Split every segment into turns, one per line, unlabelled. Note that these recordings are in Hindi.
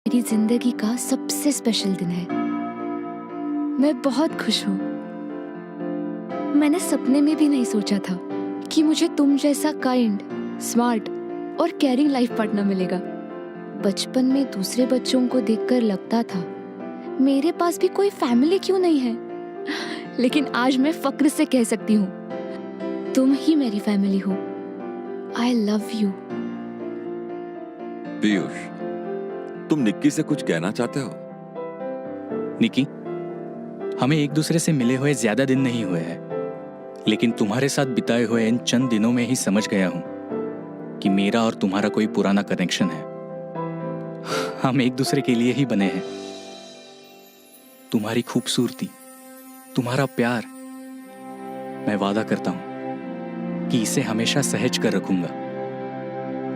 मेरी जिंदगी का सबसे स्पेशल दिन है। मैं बहुत खुश हूँ। मैंने सपने में भी नहीं सोचा था कि मुझे तुम जैसा काइंड, स्मार्ट और केयरिंग लाइफ पार्टनर मिलेगा। बचपन में दूसरे बच्चों को देखकर लगता था मेरे पास भी कोई फैमिली क्यों नहीं है, लेकिन आज मैं फक्र से कह सकती हूँ तुम ही मेरी फैमिली हो। I love you.
पीयूष, तुम निक्की से कुछ कहना चाहते हो?
निकी, हमें एक दूसरे से मिले हुए ज्यादा दिन नहीं हुए हैं, लेकिन तुम्हारे साथ बिताए हुए इन चंद दिनों में ही समझ गया हूं कि मेरा और तुम्हारा कोई पुराना कनेक्शन है। हम एक दूसरे के लिए ही बने हैं। तुम्हारी खूबसूरती, तुम्हारा प्यार, मैं वादा करता हूं कि इसे हमेशा सहेज कर रखूंगा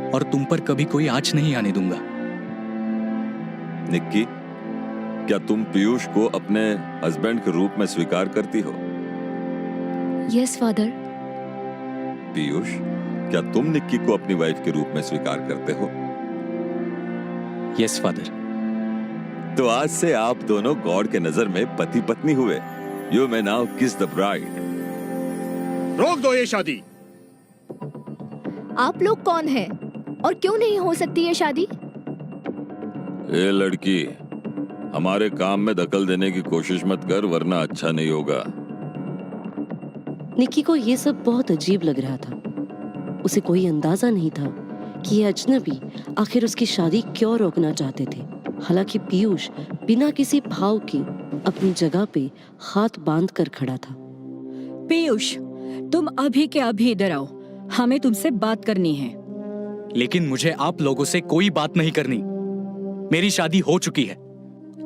और तुम पर कभी कोई आँच नहीं आने दूंगा।
निक्की, क्या तुम पीयूष को अपने हस्बैंड के रूप में स्वीकार करती हो?
Yes father.
पीयूष, क्या तुम निक्की को अपनी वाइफ के रूप में स्वीकार करते हो?
Yes father.
तो आज से आप दोनों गॉड के नजर में पति पत्नी हुए। यू मे नाउ किस द ब्राइड।
रोक दो ये शादी।
आप लोग कौन हैं और क्यों नहीं हो सकती ये शादी?
ए लड़की, हमारे काम में दखल देने की कोशिश मत कर, वरना अच्छा नहीं होगा।
निक्की को ये सब बहुत अजीब लग रहा था। उसे कोई अंदाजा नहीं था कि ये अजनबी आखिर उसकी शादी क्यों रोकना चाहते थे। हालांकि पीयूष बिना किसी भाव के अपनी जगह पे हाथ बांध कर खड़ा था।
पीयूष, तुम अभी के अभी इधर आओ, हमें तुमसे बात करनी है।
लेकिन मुझे आप लोगों से कोई बात नहीं करनी। मेरी शादी हो चुकी है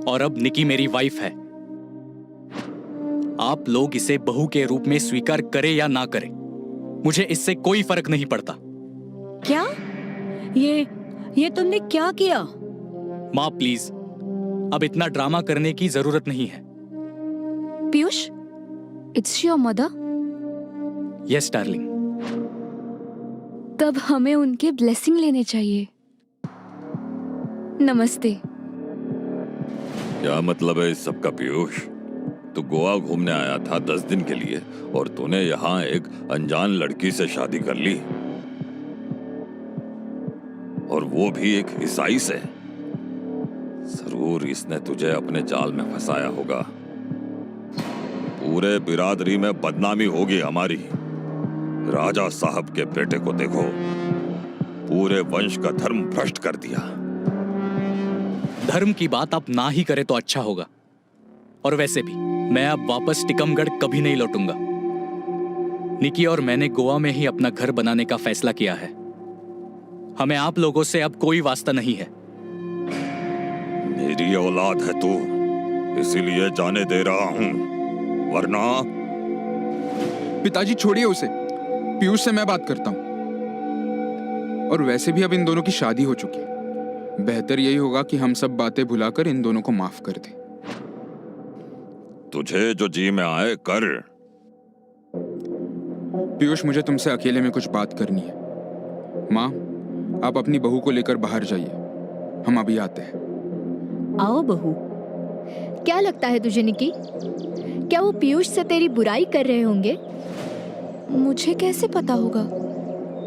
और अब निकी मेरी वाइफ है। आप लोग इसे बहू के रूप में स्वीकार करें या ना करें, मुझे इससे कोई फर्क नहीं पड़ता।
क्या? ये तुमने क्या किया?
माँ प्लीज, अब इतना ड्रामा करने की जरूरत नहीं है।
Piyush, it's your mother?
Yes darling.
तब हमें उनके ब्लेसिंग लेने चाहिए। नमस्ते।
क्या मतलब है इस सब का पीयूष? तू गोवा घूमने आया था 10 दिन के लिए और तूने यहाँ एक अनजान लड़की से शादी कर ली, और वो भी एक ईसाई से। जरूर इसने तुझे अपने जाल में फंसाया होगा। पूरे बिरादरी में बदनामी होगी हमारी। राजा साहब के बेटे को देखो, पूरे वंश का धर्म भ्रष्ट कर दिया।
धर्म की बात आप ना ही करें तो अच्छा होगा। और वैसे भी मैं अब वापस टिकमगढ़ कभी नहीं लौटूंगा। निकी और मैंने गोवा में ही अपना घर बनाने का फैसला किया है। हमें आप लोगों से अब कोई वास्ता नहीं है।
मेरी औलाद है तू, इसीलिए जाने दे रहा हूं, वरना।
पिताजी छोड़िए उसे, पीयूष से मैं बात करता हूं। और वैसे भी अब इन दोनों की शादी हो चुकी है। बेहतर यही होगा कि हम सब बातें भुलाकर इन दोनों को माफ कर दें।
तुझे जो जी में आए कर।
पीयूष, मुझे तुमसे अकेले में कुछ बात करनी है। माँ, आप अपनी बहू को लेकर बाहर जाइए, हम अभी आते हैं।
आओ बहू। क्या लगता है तुझे निकी? क्या वो पीयूष से तेरी बुराई कर रहे होंगे?
मुझे कैसे पता होगा?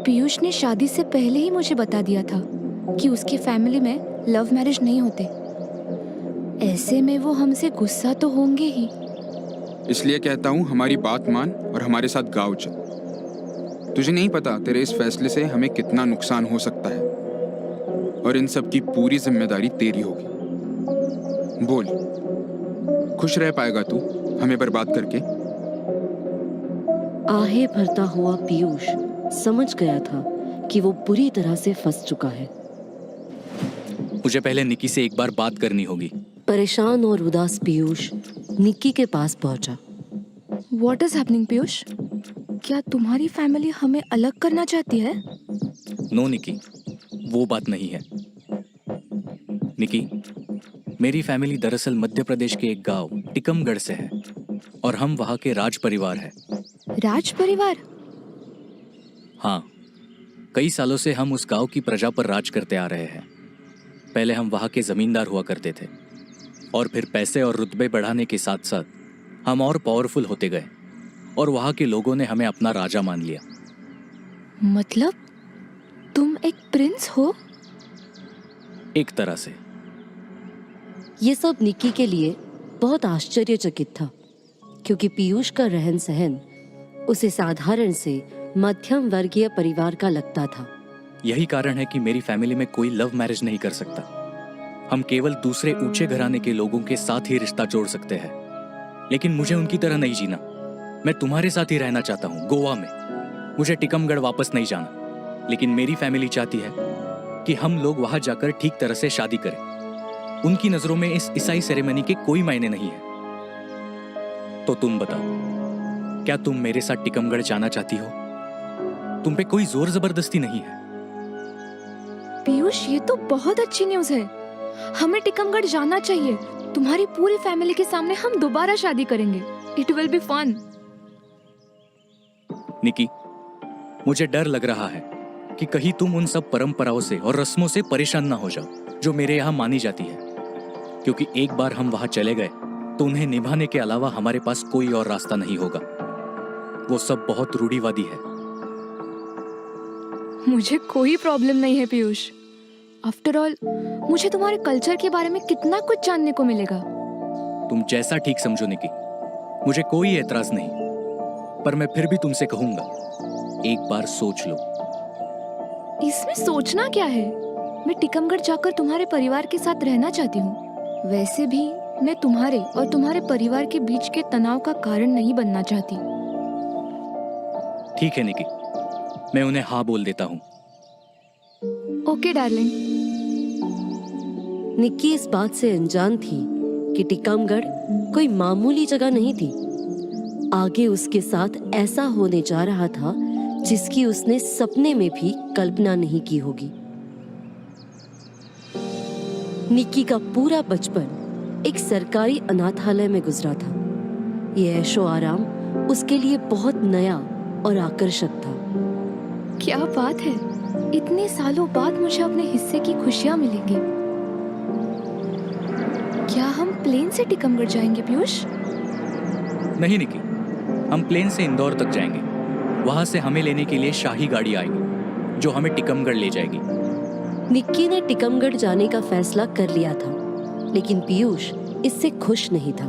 पीयूष ने शादी से पहले ही मुझे बता दिया था कि उसकी फैमिली में लव मैरिज नहीं होते। ऐसे में वो हमसे गुस्सा तो होंगे ही।
इसलिए कहता हूँ, हमारी बात मान और हमारे साथ गाँव चल। तुझे नहीं पता तेरे इस फैसले से हमें कितना नुकसान हो सकता है, और इन सब की पूरी जिम्मेदारी तेरी होगी। बोल, खुश रह पाएगा तू हमें बर्बाद करके?
आहे भरता हुआ पीयूष समझ गया था कि वो बुरी तरह से फंस चुका है।
मुझे पहले निकी से एक बार बात करनी होगी।
परेशान और उदास पीयूष निक्की के पास पहुंचा।
What is happening, Piyush? क्या तुम्हारी फैमिली हमें अलग करना चाहती है?
नो निकी, वो बात नहीं है। निकी, मेरी फैमिली दरअसल मध्य प्रदेश के एक गांव टिकमगढ़ से है और हम वहां के राज परिवार हैं।
राज परिवार?
हाँ, कई सालों से हम उस गांव की प्रजा पर राज करते आ रहे हैं। पहले हम वहाँ के जमींदार हुआ करते थे, और फिर पैसे और रुतबे बढ़ाने के साथ साथ हम और पावरफुल होते गए, और वहाँ के लोगों ने हमें अपना राजा मान लिया।
मतलब तुम एक प्रिंस हो?
एक तरह से।
ये सब निक्की के लिए बहुत आश्चर्यचकित था, क्योंकि पीयूष का रहन सहन उसे साधारण से मध्यम वर्गीय परिवार का लगता था।
यही कारण है कि मेरी फैमिली में कोई लव मैरिज नहीं कर सकता। हम केवल दूसरे ऊंचे घराने के लोगों के साथ ही रिश्ता जोड़ सकते हैं, लेकिन मुझे उनकी तरह नहीं जीना। मैं तुम्हारे साथ ही रहना चाहता हूँ, गोवा में। मुझे टिकमगढ़ वापस नहीं जाना, लेकिन मेरी फैमिली चाहती है कि हम लोग वहां जाकर ठीक तरह से शादी करें। उनकी नजरों में इस ईसाई सेरेमनी के कोई मायने नहीं है। तो तुम बताओ, क्या तुम मेरे साथ टिकमगढ़ जाना चाहती हो? तुम पे कोई जोर जबरदस्ती नहीं है।
पीयूष, ये तो बहुत अच्छी न्यूज़ है। हमें टिकमगढ़ जाना चाहिए। तुम्हारी पूरी फैमिली के सामने हम दोबारा शादी करेंगे। It will be fun.
Nikki, मुझे डर लग रहा है कि कहीं तुम उन सब परंपराओं से और रस्मों से परेशान ना हो जाओ जो मेरे यहाँ मानी जाती है, क्योंकि एक बार हम वहां चले गए तो उन्हें निभाने के अलावा हमारे पास कोई और रास्ता नहीं होगा। वो सब बहुत रूढ़िवादी है।
मुझे कोई प्रॉब्लम नहीं है पीयूष। आफ्टर ऑल, मुझे तुम्हारे कल्चर के बारे में कितना कुछ जानने को मिलेगा।
तुम जैसा ठीक समझो निकी, मुझे कोई एतराज नहीं, पर मैं फिर भी तुमसे कहूंगा, एक बार सोच लो।
इसमें सोचना क्या है? मैं टिकमगढ़ जाकर तुम्हारे परिवार के साथ रहना चाहती हूँ। वैसे भी मैं तुम्हारे और तुम्हारे परिवार के बीच के तनाव का कारण नहीं बनना चाहती।
ठीक है निकी, मैं उन्हें हाँ बोल देता हूँ।
Okay darling.
निक्की इस बात से अनजान थी कि टिकमगढ़ कोई मामूली जगह नहीं थी। आगे उसके साथ ऐसा होने जा रहा था जिसकी उसने सपने में भी कल्पना नहीं की होगी। निक्की का पूरा बचपन एक सरकारी अनाथालय में गुजरा था। ये ऐशो आराम उसके लिए बहुत नया और आकर्षक था।
क्या बात है, इतने सालों बाद मुझे अपने हिस्से की खुशियाँ मिलेंगी। क्या हम प्लेन से टिकमगढ़ जाएंगे पीयूष?
नहीं निकी, हम प्लेन से इंदौर तक जाएंगे। वहां से हमें लेने के लिए शाही गाड़ी आएगी जो हमें टिकमगढ़ ले जाएगी।
निक्की ने टिकमगढ़ जाने का फैसला कर लिया था, लेकिन पीयूष इससे खुश नहीं था।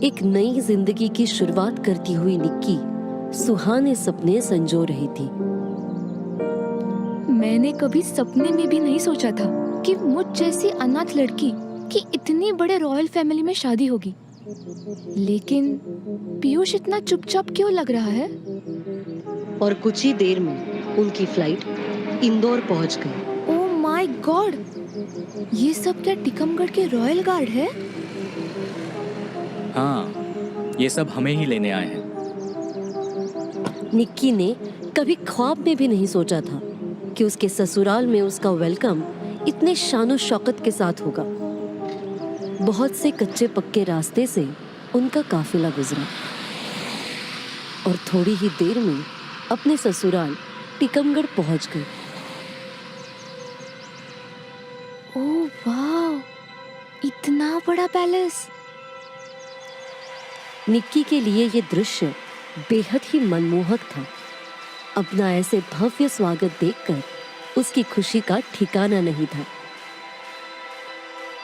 एक नई जिंदगी की शुरुआत करती हुई निक्की सुहाने सपने संजो रही थी।
मैंने कभी सपने में भी नहीं सोचा था कि मुझ जैसी अनाथ लड़की की इतनी बड़े रॉयल फैमिली में शादी होगी। लेकिन पीयूष इतना चुपचाप क्यों लग रहा है?
और कुछ ही देर में उनकी फ्लाइट इंदौर पहुंच गई।
ओह माय गॉड, ये सब क्या टिकमगढ़ के रॉयल गार्ड है?
हाँ, ये सब हमें ही लेने आए हैं।
निक्की ने कभी ख्वाब में भी नहीं सोचा था कि उसके ससुराल में उसका वेलकम इतने शानो शौकत के साथ होगा। बहुत से कच्चे पक्के रास्ते से उनका काफिला गुजरा और थोड़ी ही देर में अपने ससुराल टिकमगढ़ पहुंच गए।
ओह वाह, इतना बड़ा पैलेस!
निक्की के लिए ये दृश्य बेहद ही मनमोहक था। अपना ऐसे भव्य स्वागत देखकर उसकी खुशी का ठिकाना नहीं था।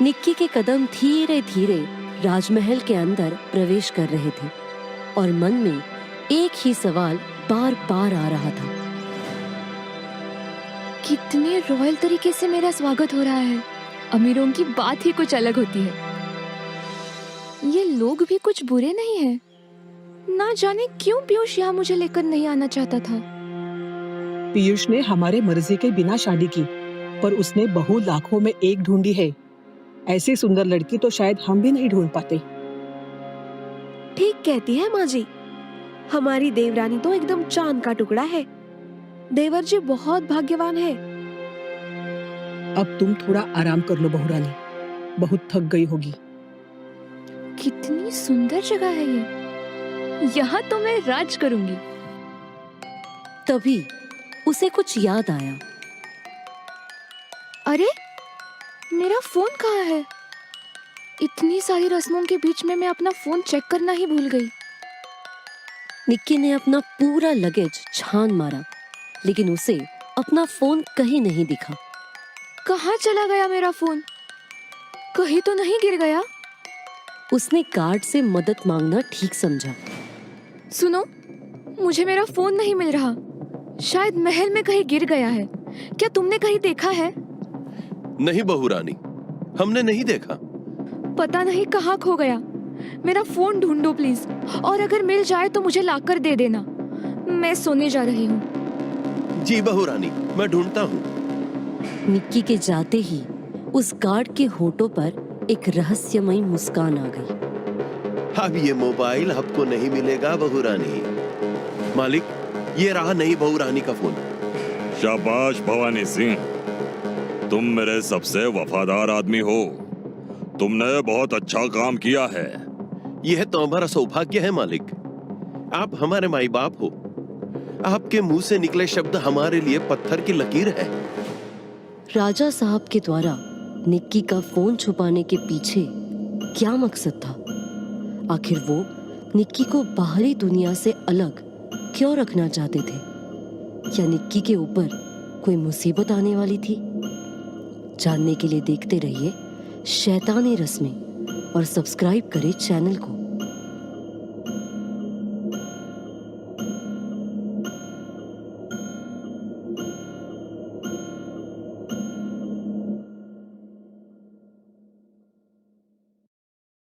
निक्की के कदम धीरे धीरे राजमहल के अंदर प्रवेश कर रहे थे और मन में एक ही सवाल बार बार आ रहा था।
कितने रॉयल तरीके से मेरा स्वागत हो रहा है। अमीरों की बात ही कुछ अलग होती है। ये लोग भी कुछ बुरे नहीं हैं। ना जाने क्यों पीयूष यहाँ मुझे लेकर नहीं आना चाहता था।
पीयूष ने हमारे मर्जी के बिना शादी की, पर उसने बहू लाखों में एक ढूंढी है। ऐसी सुंदर लड़की तो शायद हम भी नहीं ढूंढ पाते।
ठीक कहती है माँ जी। हमारी देवरानी तो एकदम चांद का टुकड़ा है। देवर जी बहुत भाग्यवान है।
अब तुम थोड़ा आराम कर लो बहुरानी, बहुत थक गई होगी।
कितनी सुंदर जगह है ये। यहाँ तो मैं राज करूंगी।
तभी उसे कुछ याद आया।
अरे मेरा फोन कहाँ है? इतनी सारी रस्मों के बीच में मैं अपना फोन चेक करना ही भूल गई।
निक्की ने अपना पूरा लगेज छान मारा, लेकिन उसे अपना फोन कहीं नहीं दिखा।
कहाँ चला गया मेरा फोन? कहीं तो नहीं गिर गया?
उसने गार्ड से मदद मांगना ठीक समझा।
सुनो, मुझे मेरा फोन नहीं मिल रहा। शायद महल में कहीं गिर गया है। क्या तुमने कहीं देखा है?
नहीं बहू रानी, हमने नहीं देखा।
पता नहीं कहाँ खो गया। मेरा फोन ढूंढो प्लीज, और अगर मिल जाए तो मुझे लाकर दे देना। मैं सोने जा रही हूँ।
जी बहू रानी, मैं ढूंढता हूँ।
निक्की के जाते ही उस गार्ड के होठों पर एक रहस्यमयी मुस्कान आ गई।
अब ये मोबाइल आपको नहीं मिलेगा बहू रानी। मालिक, ये रहा नहीं बहू रानी का फोन।
शाबाश भवानी सिंह, तुम मेरे सबसे वफादार आदमी हो। तुमने बहुत अच्छा काम किया है।
यह तो हमारा सौभाग्य है मालिक। आप हमारे माई बाप हो। आपके मुंह से निकले शब्द हमारे लिए पत्थर की लकीर है।
राजा साहब के द्वारा निक्की का फोन छुपाने के पीछे क्या मकसद था? आखिर वो निक्की को बाहरी दुनिया से अलग क्यों रखना चाहते थे? क्या निक्की के ऊपर कोई मुसीबत आने वाली थी? जानने के लिए देखते रहिए शैतानी रस्में और सब्सक्राइब करें चैनल को।